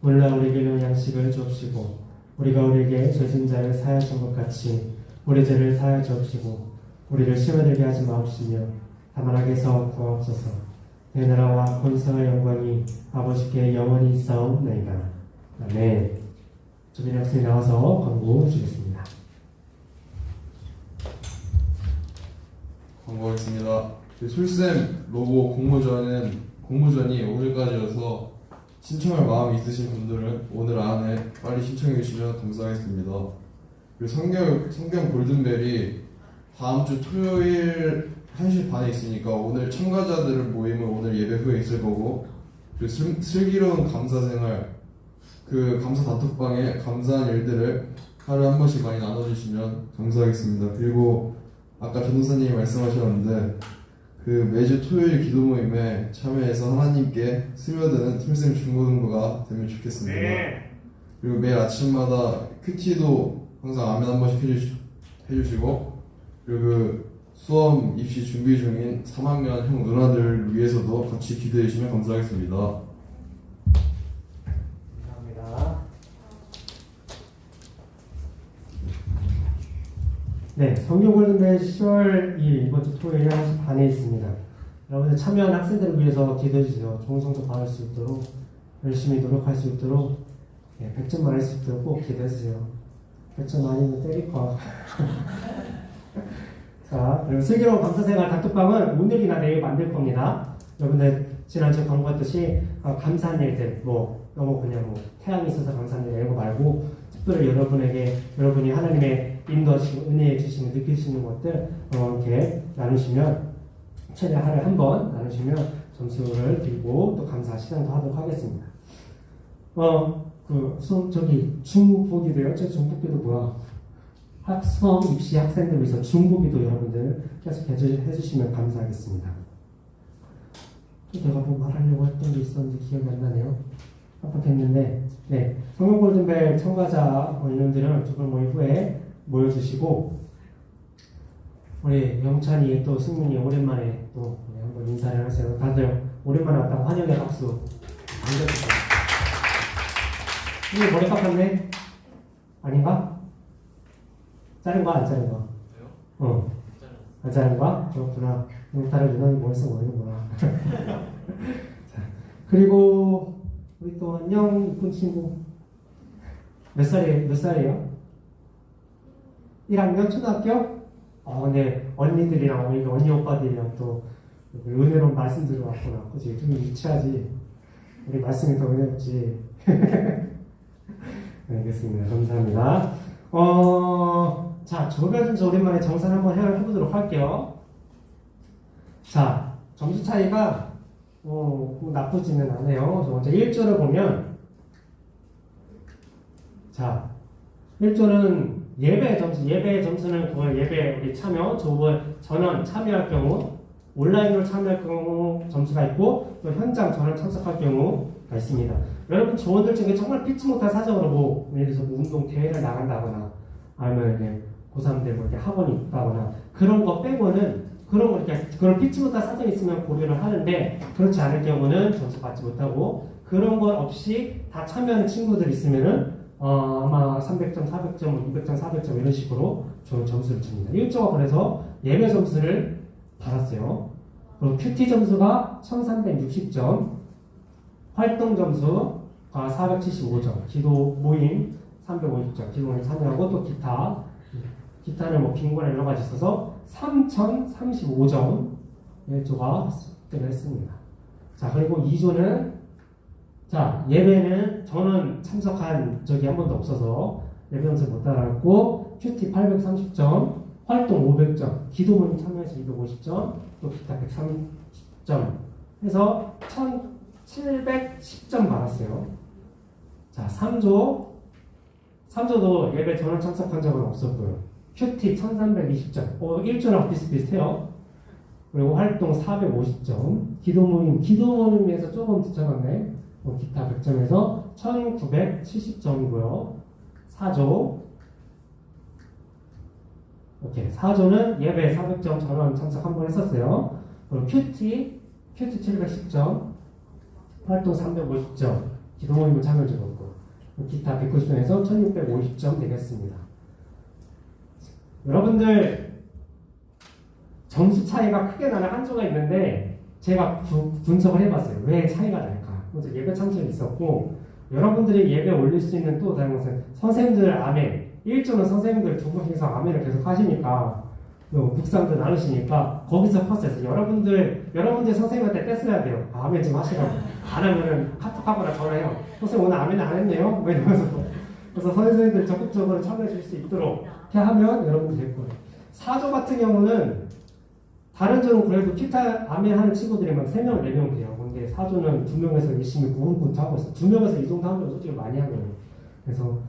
오늘날 우리에게 일용할 양식을 주옵시고 우리가 우리에게 죄진 자를 사하여 준 것 같이 우리 죄를 사하여 주옵시고 우리를 시험에 들게 하지 마옵시며 다만 악에서 구하옵소서. 내 나라와 권세와 영광이 아버지께 영원히 있사옵나이다. 아멘. 조민 학생이 나와서 광고 주겠습니다. 광고하겠습니다. 솔쌤 로고 공모전이 오늘까지여서 신청할 마음이 있으신 분들은 오늘 안에 빨리 신청해 주시면 감사하겠습니다. 그리고 성경 골든벨이 다음 주 토요일 1시 반에 있으니까 오늘 참가자들 모임은 오늘 예배 후에 있을 거고, 그리고 슬기로운 감사생활 그 감사 단톡방에 감사한 일들을 하루에 한 번씩 많이 나눠주시면 감사하겠습니다. 그리고 아까 전도사님이 말씀하셨는데 그 매주 토요일 기도 모임에 참여해서 하나님께 스며드는 팀쌤 중고등부가 되면 좋겠습니다. 네. 그리고 매일 아침마다 큐티도 항상 아멘 한 번씩 해주시고, 그리고 그 수험 입시 준비 중인 3학년 형 누나들 위해서도 같이 기도해 주시면 감사하겠습니다. 감사합니다. 네, 성경 골든벨 10월 2일 이번 주 토요일 1시 반에 있습니다. 여러분들 참여한 학생들을 위해서 기도해 주세요. 좋은 성적 받을 수 있도록 열심히 노력할 수 있도록 100점 받을 수 있도록 꼭 기도해 주세요. 100점 아니면 때릴 거야. 자, 그리고 슬기로운 감사생활 단톡방은 오늘이나 내일 만들 겁니다. 여러분들 지난주에 광고했듯이 감사한 일들, 너무 그냥 태양이 있어서 감사한 일 이런 거 말고 특별히 여러분이 하나님의 인도하시고 은혜해 주시는 느낄 수 있는 것들 이렇게 나누시면 최대 하루에 한 번 나누시면 점수를 드리고 또 감사 시간도 하도록 하겠습니다. 중복기도요? 저 중복기도 뭐야? 수험 입시 학생들 위해서 중복기도 여러분들 계속 해주시면 감사하겠습니다. 또 내가 뭐 말하려고 했던 게 있었는데 기억이 안 나네요. 깜빡했는데, 네, 성경 골든벨 참가자 인원들은 두 분 모임 후에 모여주시고, 우리 영찬이 또 승문이 오랜만에 또 한번 인사를 하세요. 다들 오랜만에 왔다고 환영의 박수 안겨주세요. 승문이 머리 깎았네? 아닌가? 자른 거야, 안 자른 거야? 안 자른 거야? 그렇구나. 다른 유난히 머릿속 모르는구나. 자, 그리고 우리 또 안녕 이쁜 친구 몇 살이에요? 1학년 초등학교? 네, 언니들이랑 언니 오빠들이랑 또 은혜로운 말씀 들어왔구나. 그치? 좀 유치하지. 우리 말씀이 더 은혜롭지. 알겠습니다. 감사합니다. 자, 조별 오랜만에 정산 한번 해보도록 할게요. 자, 점수 차이가 나쁘지는 않아요. 먼저 1조를 보면, 자, 1조는 예배 점수는 그걸 우리 참여, 전원 참여할 경우, 온라인으로 참여할 경우 점수가 있고, 또 현장 전원 참석할 경우가 있습니다. 여러분 조원들 중에 정말 피치 못할 사정으로 예를 들어서 운동 대회를 나간다거나, 아니면 고3들 이렇게 학원이 있다거나, 그런 거 빼고는, 그런 피치 못할 사정이 있으면 고려를 하는데, 그렇지 않을 경우는 점수 받지 못하고, 그런 것 없이 다 참여하는 친구들 있으면은, 아마 300점, 400점, 200점, 400점 이런 식으로 좋은 점수를 줍니다. 1조가 그래서 예배 점수를 받았어요. 그리고 큐티 점수가 1360점, 활동 점수가 475점, 기도 모임 350점, 기도 모임 참여하고 또 기타는 빈곤에 여러 가지 있어서 3035점 1조가 획득을 했습니다. 자, 그리고 2조는 자, 예배는 저는 참석한 적이 한 번도 없어서 예배 점수 못 따라갔고, 큐티 830점, 활동 500점, 기도 모임 참여해서 250점, 또 기타 130점 해서 1710점 받았어요. 자, 3조도 예배 전원 참석한 적은 없었고요. 큐티 1320점, 1조랑 비슷비슷해요. 그리고 활동 450점, 기도 모임에서 조금 뒤쳐갔네. 기타 100점에서 1970점이고요. 4조. 오케이. 4조는 예배 400점 전원 참석 한 번 했었어요. 그리고 큐티 710점, 활동 350점, 기도 모임은 참여 적었고. 기타 190점에서 1650점 되겠습니다. 여러분들 점수 차이가 크게 나는 한 조가 있는데 제가 분석을 해봤어요. 왜 차이가 날까? 먼저 예배 참석이 있었고 여러분들이 예배 올릴 수 있는 또 다른 것은 선생님들 아멘 1조는 선생님들 두 분이서 아멘을 계속 하시니까 묵상도 나누시니까 거기서 컸어요. 여러분들 선생님한테 떼써야 돼요. 아멘 좀 하시라고. 안 하면은 카톡하거나 전화해요. 선생님 오늘 아멘 안 했네요? 뭐 이러면서. 그래서 선생님들 적극적으로 참여해 줄 수 있도록 이렇게 하면 여러분들 될 거예요. 4조 같은 경우는 다른 조는 그래도 기타 아멘 하는 친구들이 막 3명, 4명 돼요. 근데 4조는 2명에서 열심히 구분부터 하고 있어요. 2명에서 이 정도 하면 솔직히 많이 하거든요. 그래서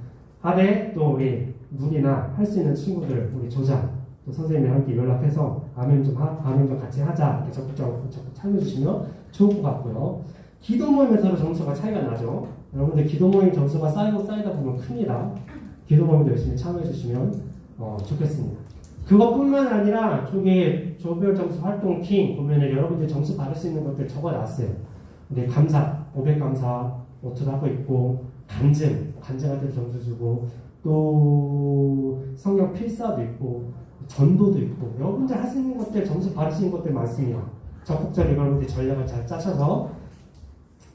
하되 또 우리 눈이나 할 수 있는 친구들, 우리 조장, 또 선생님이랑 함께 연락해서 아멘 좀 같이 하자. 이렇게 적극 참여해 주시면 좋을 것 같고요. 기도 모임에서도 점수가 차이가 나죠. 여러분들 기도 모임 점수가 쌓이다 보면 큽니다. 기도 모임도 열심히 참여해 주시면 좋겠습니다. 그것뿐만 아니라 저기 조별 점수 활동 킹 보면은 여러분들 점수 받을 수 있는 것들 적어놨어요. 근데 감사, 500감사 노트도 하고 있고 간증할 때 점수 주고 또 성경 필사도 있고 전도도 있고 여러분들 할 수 있는 것들 점수 받을 수 있는 것들 많습니다. 적극적으로 여러분들 전략을 잘 짜셔서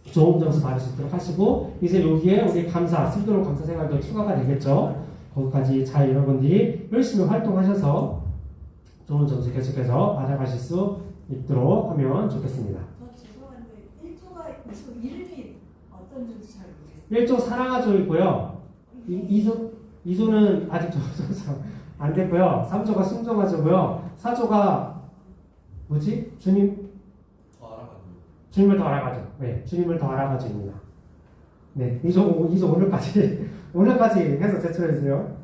좋은 점수 받을 수 있도록 하시고 이제 여기에 우리 감사, 슬기로운 감사 생활도 추가가 되겠죠. 거기까지 잘 여러분들이 열심히 활동하셔서 좋은 점수 계속해서 받아가실 수 있도록 하면 좋겠습니다. 저 죄송한데 1조가 이름이 어떤 조인지 잘 모르겠어요. 1조 사랑아조이고요. 2조는 아직 안 됐고요. 3조가 순종아조고요. 4조가 뭐지? 주님을 더 알아가죠. 네, 주님을 더 알아가죠입니다. 네, 2조 오늘까지 해서 제출해주세요.